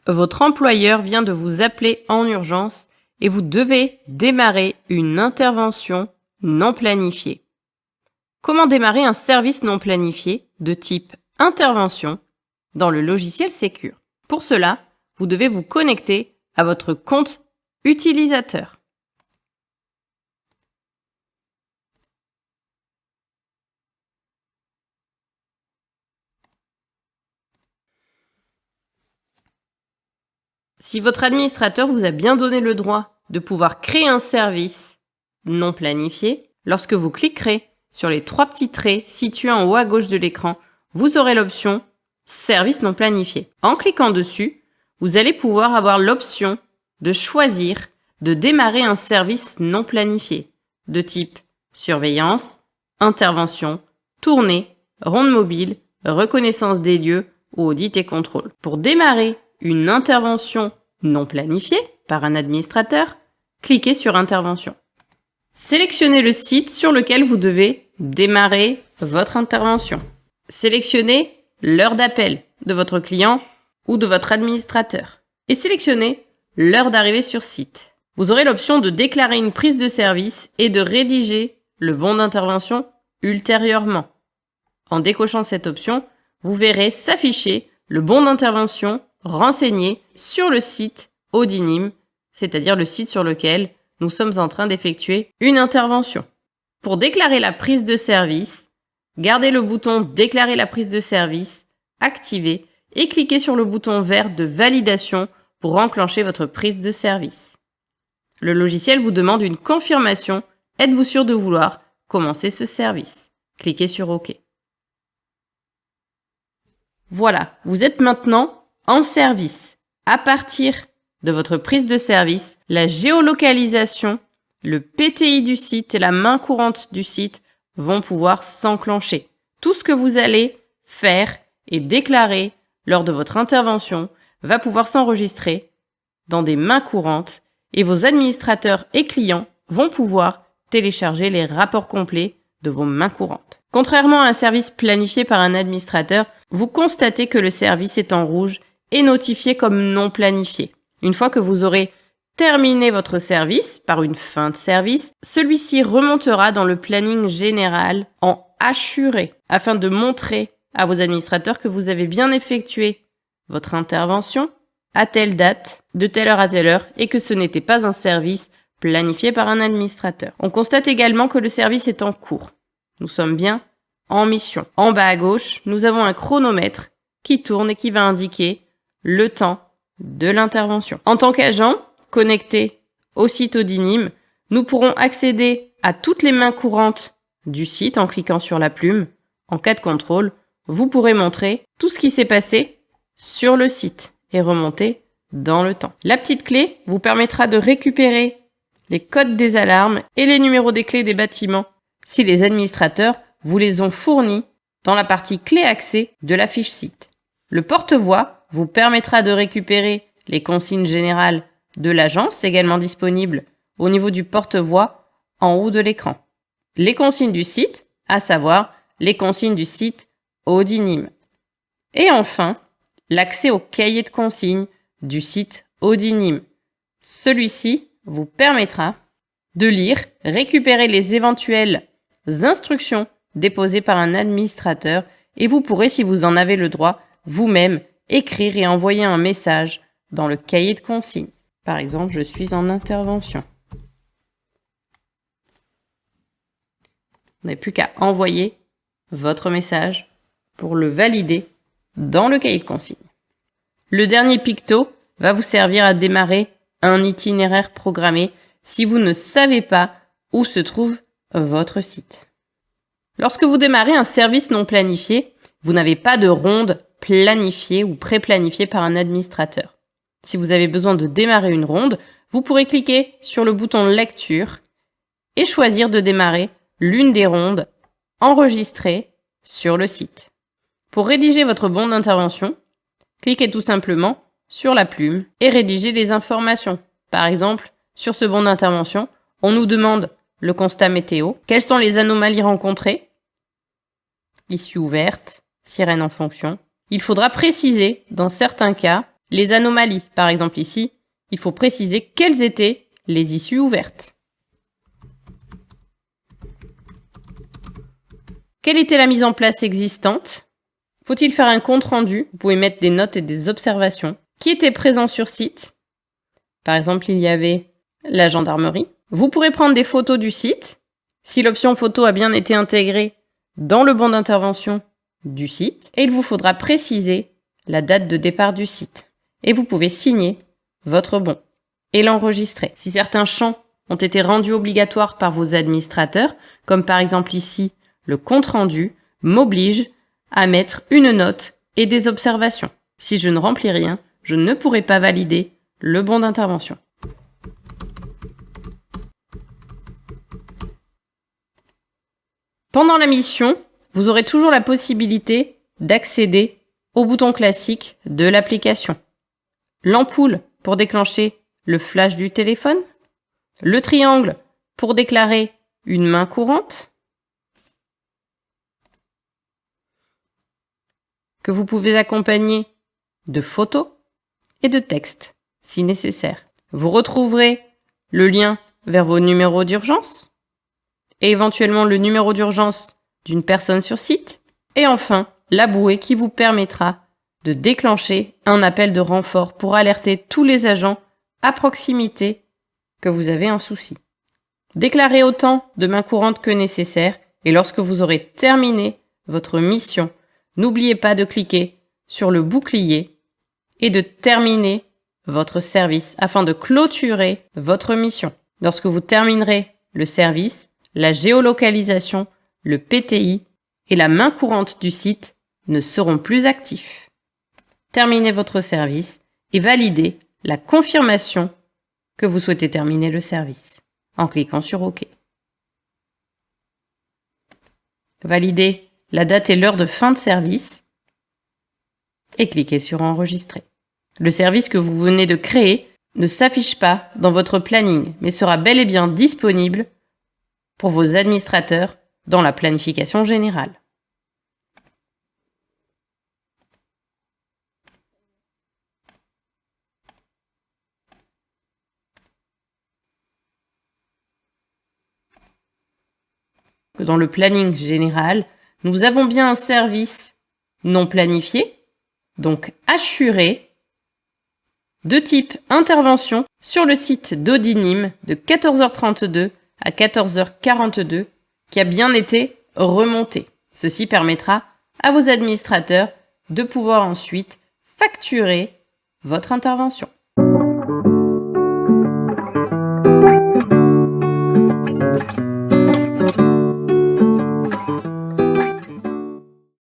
Votre employeur vient de vous appeler en urgence et vous devez démarrer une intervention non planifiée. Comment démarrer un service non planifié de type intervention dans le logiciel Secure? Pour cela, vous devez vous connecter à votre compte utilisateur. Si votre administrateur vous a bien donné le droit de pouvoir créer un service non planifié, lorsque vous cliquerez sur les 3 petits traits situés en haut à gauche de l'écran, vous aurez l'option « Service non planifié ». En cliquant dessus, vous allez pouvoir avoir l'option de choisir de démarrer un service non planifié de type surveillance, intervention, tournée, ronde mobile, reconnaissance des lieux ou audit et contrôle. Pour démarrer une intervention non planifiée par un administrateur, cliquez sur Intervention. Sélectionnez le site sur lequel vous devez démarrer votre intervention. Sélectionnez l'heure d'appel de votre client ou de votre administrateur et sélectionnez l'heure d'arrivée sur site. Vous aurez l'option de déclarer une prise de service et de rédiger le bon d'intervention ultérieurement. En décochant cette option, vous verrez s'afficher le bon d'intervention renseigné sur le site Audinim, c'est-à-dire le site sur lequel nous sommes en train d'effectuer une intervention. Pour déclarer la prise de service, gardez le bouton « Déclarer la prise de service » activé et cliquez sur le bouton vert de validation pour enclencher votre prise de service. Le logiciel vous demande une confirmation « Êtes-vous sûr de vouloir commencer ce service ?» Cliquez sur OK. Voilà, vous êtes maintenant en service. À partir de votre prise de service, la géolocalisation, le PTI du site et la main courante du site vont pouvoir s'enclencher. Tout ce que vous allez faire et déclarer lors de votre intervention va pouvoir s'enregistrer dans des mains courantes et vos administrateurs et clients vont pouvoir télécharger les rapports complets de vos mains courantes. Contrairement à un service planifié par un administrateur, vous constatez que le service est en rouge et notifié comme non planifié. Une fois que vous aurez terminé votre service par une fin de service, celui-ci remontera dans le planning général en assuré afin de montrer à vos administrateurs que vous avez bien effectué votre intervention à telle date, de telle heure à telle heure et que ce n'était pas un service planifié par un administrateur. On constate également que le service est en cours. Nous sommes bien en mission. En bas à gauche, nous avons un chronomètre qui tourne et qui va indiquer le temps de l'intervention. En tant qu'agent connecté au site Audinim, nous pourrons accéder à toutes les mains courantes du site en cliquant sur la plume. En cas de contrôle, vous pourrez montrer tout ce qui s'est passé sur le site et remonter dans le temps. La petite clé vous permettra de récupérer les codes des alarmes et les numéros des clés des bâtiments si les administrateurs vous les ont fournis dans la partie clé accès de la fiche site. Le porte-voix vous permettra de récupérer les consignes générales de l'agence, également disponibles au niveau du porte-voix en haut de l'écran. Les consignes du site, à savoir les consignes du site Audinim. Et enfin, l'accès au cahier de consignes du site Audinim. Celui-ci vous permettra de lire, récupérer les éventuelles instructions déposées par un administrateur et vous pourrez, si vous en avez le droit, vous-même écrire et envoyer un message dans le cahier de consignes. Par exemple, je suis en intervention. Vous n'avez plus qu'à envoyer votre message pour le valider dans le cahier de consignes. Le dernier picto va vous servir à démarrer un itinéraire programmé si vous ne savez pas où se trouve votre site. Lorsque vous démarrez un service non planifié, vous n'avez pas de ronde planifiée ou pré-planifiée par un administrateur. Si vous avez besoin de démarrer une ronde, vous pourrez cliquer sur le bouton Lecture et choisir de démarrer l'une des rondes enregistrées sur le site. Pour rédiger votre bon d'intervention, cliquez tout simplement sur la plume et rédigez les informations. Par exemple, sur ce bon d'intervention, on nous demande le constat météo, quelles sont les anomalies rencontrées, issue ouverte, sirène en fonction. Il faudra préciser, dans certains cas, Les anomalies, par exemple ici, il faut préciser quelles étaient les issues ouvertes. Quelle était la mise en place existante? Faut-il faire un compte-rendu? Vous pouvez mettre des notes et des observations. Qui était présent sur site? Par exemple, il y avait la gendarmerie. Vous pourrez prendre des photos du site. Si l'option photo a bien été intégrée dans le bon d'intervention du site, et il vous faudra préciser la date de départ du site. Et vous pouvez signer votre bon et l'enregistrer. Si certains champs ont été rendus obligatoires par vos administrateurs, comme par exemple ici, le compte-rendu m'oblige à mettre une note et des observations. Si je ne remplis rien, je ne pourrai pas valider le bon d'intervention. Pendant la mission, vous aurez toujours la possibilité d'accéder au bouton classique de l'application. L'ampoule pour déclencher le flash du téléphone, le triangle pour déclarer une main courante, que vous pouvez accompagner de photos et de textes si nécessaire. Vous retrouverez le lien vers vos numéros d'urgence et éventuellement le numéro d'urgence d'une personne sur site. Et enfin, la bouée qui vous permettra de déclencher un appel de renfort pour alerter tous les agents à proximité que vous avez un souci. Déclarez autant de mains courantes que nécessaire et lorsque vous aurez terminé votre mission, n'oubliez pas de cliquer sur le bouclier et de terminer votre service afin de clôturer votre mission. Lorsque vous terminerez le service, la géolocalisation, le PTI et la main courante du site ne seront plus actifs. Terminez votre service et validez la confirmation que vous souhaitez terminer le service en cliquant sur OK. Validez la date et l'heure de fin de service et cliquez sur Enregistrer. Le service que vous venez de créer ne s'affiche pas dans votre planning, mais sera bel et bien disponible pour vos administrateurs dans la planification générale. Dans le planning général, nous avons bien un service non planifié, donc assuré, de type intervention sur le site d'Audinim de 14h32 à 14h42 qui a bien été remonté. Ceci permettra à vos administrateurs de pouvoir ensuite facturer votre intervention.